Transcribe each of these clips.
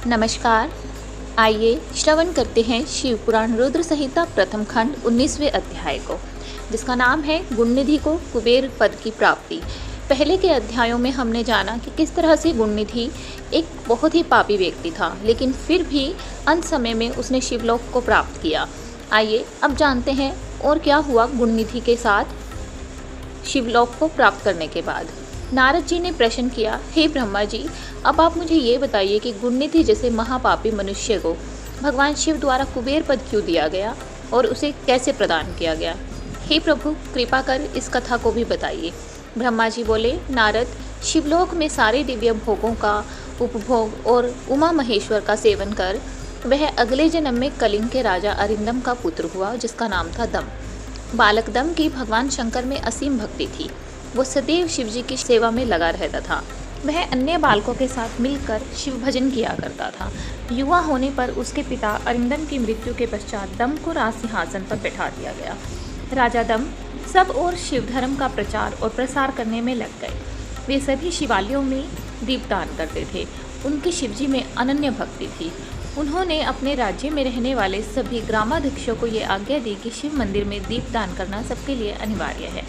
नमस्कार। आइए श्रवण करते हैं शिव पुराण रुद्र संहिता प्रथम खंड 19वें अध्याय को, जिसका नाम है गुणनिधि को कुबेर पद की प्राप्ति। पहले के अध्यायों में हमने जाना कि किस तरह से गुणनिधि एक बहुत ही पापी व्यक्ति था, लेकिन फिर भी अंत समय में उसने शिवलोक को प्राप्त किया। आइए अब जानते हैं और क्या हुआ गुणनिधि के साथ शिवलोक को प्राप्त करने के बाद। नारद जी ने प्रश्न किया, हे ब्रह्मा जी, अब आप मुझे ये बताइए कि गुणनिधि जैसे महापापी मनुष्य को भगवान शिव द्वारा कुबेर पद क्यों दिया गया और उसे कैसे प्रदान किया गया। हे प्रभु, कृपा कर इस कथा को भी बताइए। ब्रह्मा जी बोले, नारद, शिवलोक में सारे दिव्य भोगों का उपभोग और उमा महेश्वर का सेवन कर वह अगले जन्म में कलिंग के राजा अरिंदम का पुत्र हुआ, जिसका नाम था दम। बालक दम की भगवान शंकर में असीम भक्ति थी। वो सदैव शिव जी की सेवा में लगा रहता था। वह अन्य बालकों के साथ मिलकर शिव भजन किया करता था। युवा होने पर उसके पिता अरिंदम की मृत्यु के पश्चात दम को राज सिंहासन पर बैठा दिया गया। राजा दम सब और शिव धर्म का प्रचार और प्रसार करने में लग गए। वे सभी शिवालयों में दीपदान करते थे। उनकी शिवजी में अनन्य भक्ति थी। उन्होंने अपने राज्य में रहने वाले सभी ग्रामाध्यक्षों को ये आज्ञा दी कि शिव मंदिर में दीपदान करना सबके लिए अनिवार्य है।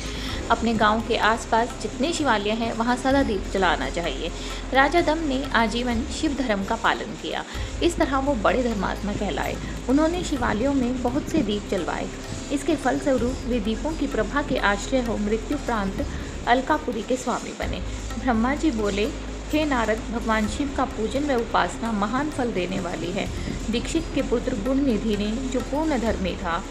अपने गांव के आसपास जितने शिवालय हैं वहां सदा दीप जलाना चाहिए। राजा दम ने आजीवन शिव धर्म का पालन किया। इस तरह वो बड़े धर्मात्मा कहलाए। उन्होंने शिवालयों में बहुत से दीप जलवाए। इसके फलस्वरूप वे दीपों की प्रभा के आश्रय हो मृत्युप्रांत अलकापुरी के स्वामी बने। ब्रह्मा जी बोले, हे नारद, भगवान शिव का पूजन व उपासना महान फल देने वाली है। दीक्षित के पुत्र गुणनिधि ने, जो पूर्ण धर्मी था,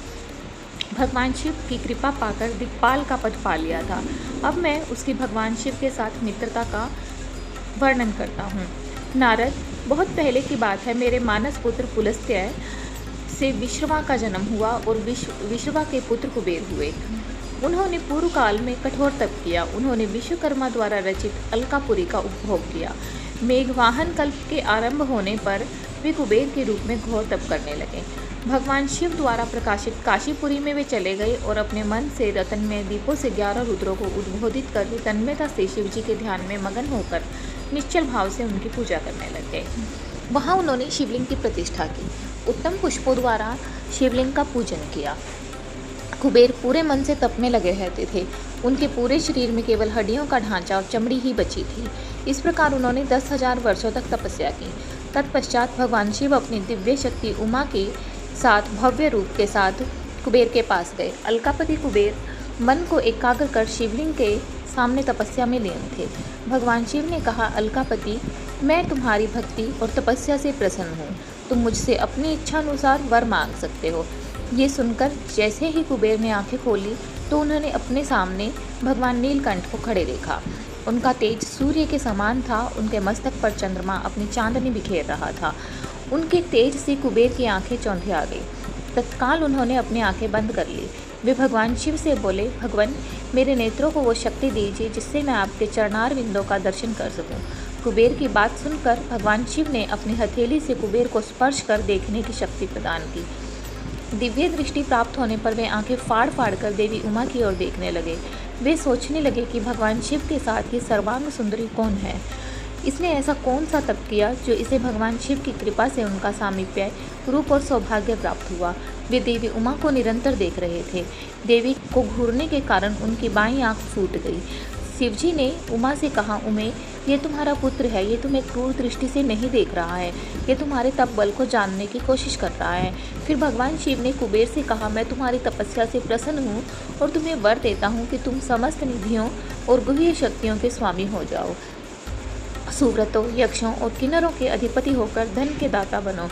भगवान शिव की कृपा पाकर दिक्पाल का पद पा लिया था। अब मैं उसकी भगवान शिव के साथ मित्रता का वर्णन करता हूँ। नारद, बहुत पहले की बात है, मेरे मानस पुत्र पुलस्त्य से विश्रवा का जन्म हुआ और विश्रवा के पुत्र कुबेर हुए। उन्होंने पूर्व काल में कठोर तप किया। उन्होंने विश्वकर्मा द्वारा रचित अलकापुरी का उपभोग किया। मेघवाहन कल्प के आरंभ होने पर वे कुबेर के रूप में घोर तप करने लगे। भगवान शिव द्वारा प्रकाशित काशीपुरी में वे चले गए और अपने मन से रत्नमय दीपों से 11 रुद्रों को उद्बोधित कर वे तन्मयता से शिव जी के ध्यान में मगन होकर निश्चल भाव से उनकी पूजा करने लगे। वहाँ उन्होंने शिवलिंग की प्रतिष्ठा की। उत्तम पुष्पों द्वारा शिवलिंग का पूजन किया। कुबेर पूरे मन से तप में लगे रहते थे। उनके पूरे शरीर में केवल हड्डियों का ढांचा और चमड़ी ही बची थी। इस प्रकार उन्होंने 10,000 वर्षों तक तपस्या की। तत्पश्चात भगवान शिव अपनी दिव्य शक्ति उमा के साथ भव्य रूप के साथ कुबेर के पास गए। अलकापति कुबेर मन को एकाग्र कर शिवलिंग के सामने तपस्या में लीन थे। भगवान शिव ने कहा, अलकापति, मैं तुम्हारी भक्ति और तपस्या से प्रसन्न हूँ। तुम मुझसे अपनी इच्छा अनुसार वर मांग सकते हो। ये सुनकर जैसे ही कुबेर ने आंखें खोली तो उन्होंने अपने सामने भगवान नीलकंठ को खड़े देखा। उनका तेज सूर्य के समान था। उनके मस्तक पर चंद्रमा अपनी चांदनी बिखेर रहा था। उनके तेज से कुबेर की आंखें चौंधी आ गई। तत्काल उन्होंने अपनी आंखें बंद कर ली। वे भगवान शिव से बोले, भगवान, मेरे नेत्रों को वो शक्ति दीजिए जिससे मैं आपके चरणार बिंदों का दर्शन कर सकूं। कुबेर की बात सुनकर भगवान शिव ने अपनी हथेली से कुबेर को स्पर्श कर देखने की शक्ति प्रदान की। दिव्य दृष्टि प्राप्त होने पर वे आंखें फाड़ फाड़ कर देवी उमा की ओर देखने लगे। वे सोचने लगे कि भगवान शिव के साथ ये सर्वांग सुंदरी कौन है। इसने ऐसा कौन सा तप किया जो इसे भगवान शिव की कृपा से उनका सामीप्य, रूप और सौभाग्य प्राप्त हुआ। वे देवी उमा को निरंतर देख रहे थे। देवी को घूरने के कारण उनकी बाईं आंख फूट गई। शिवजी ने उमा से कहा, उमे, ये तुम्हारा पुत्र है। ये तुम्हें क्रूर दृष्टि से नहीं देख रहा है। ये तुम्हारे तप बल को जानने की कोशिश कर रहा है। फिर भगवान शिव ने कुबेर से कहा, मैं तुम्हारी तपस्या से प्रसन्न हूँ और तुम्हें वर देता हूँ कि तुम समस्त निधियों और गुह्य शक्तियों के स्वामी हो जाओ। सुव्रतों, यक्षों और किन्नरों के अधिपति होकर धन के दाता बनो।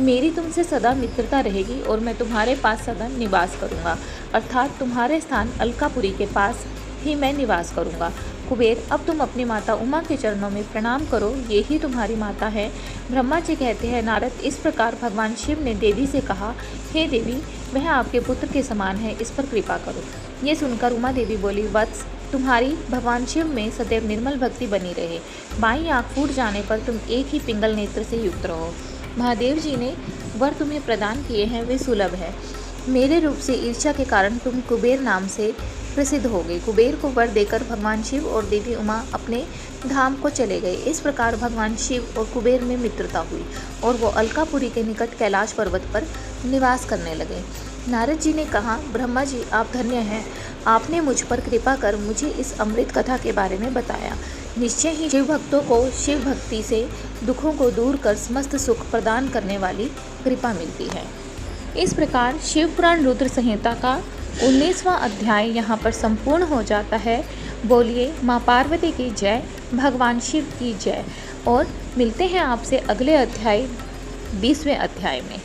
मेरी तुमसे सदा मित्रता रहेगी और मैं तुम्हारे पास सदा निवास करूँगा, अर्थात तुम्हारे स्थान अलकापुरी के पास ही मैं निवास करूँगा। कुबेर, अब तुम अपनी माता उमा के चरणों में प्रणाम करो। ये ही तुम्हारी माता है। ब्रह्मा जी कहते हैं, नारद, इस प्रकार भगवान शिव ने देवी से कहा, हे देवी, वह आपके पुत्र के समान है, इस पर कृपा करो। ये सुनकर उमा देवी बोली, वत्स, तुम्हारी भगवान शिव में सदैव निर्मल भक्ति बनी रहे। बाईं आँख फूट जाने पर तुम एक ही पिंगल नेत्र से युक्त रहो। महादेव जी ने वर तुम्हें प्रदान किए हैं, वे सुलभ है। मेरे रूप से ईर्ष्या के कारण तुम कुबेर नाम से प्रसिद्ध हो गई। कुबेर को वर देकर भगवान शिव और देवी उमा अपने धाम को चले गए। इस प्रकार भगवान शिव और कुबेर में मित्रता हुई और वो अलकापुरी के निकट कैलाश पर्वत पर निवास करने लगे। नारद जी ने कहा, ब्रह्मा जी आप धन्य हैं, आपने मुझ पर कृपा कर मुझे इस अमृत कथा के बारे में बताया। निश्चय ही शिव भक्तों को शिव भक्ति से दुखों को दूर कर समस्त सुख प्रदान करने वाली कृपा मिलती है। इस प्रकार शिव पुराण रुद्र संहिता का 19वां अध्याय यहाँ पर संपूर्ण हो जाता है। बोलिए माँ पार्वती की जय, भगवान शिव की जय। और मिलते हैं आपसे अगले अध्याय 20वें अध्याय में।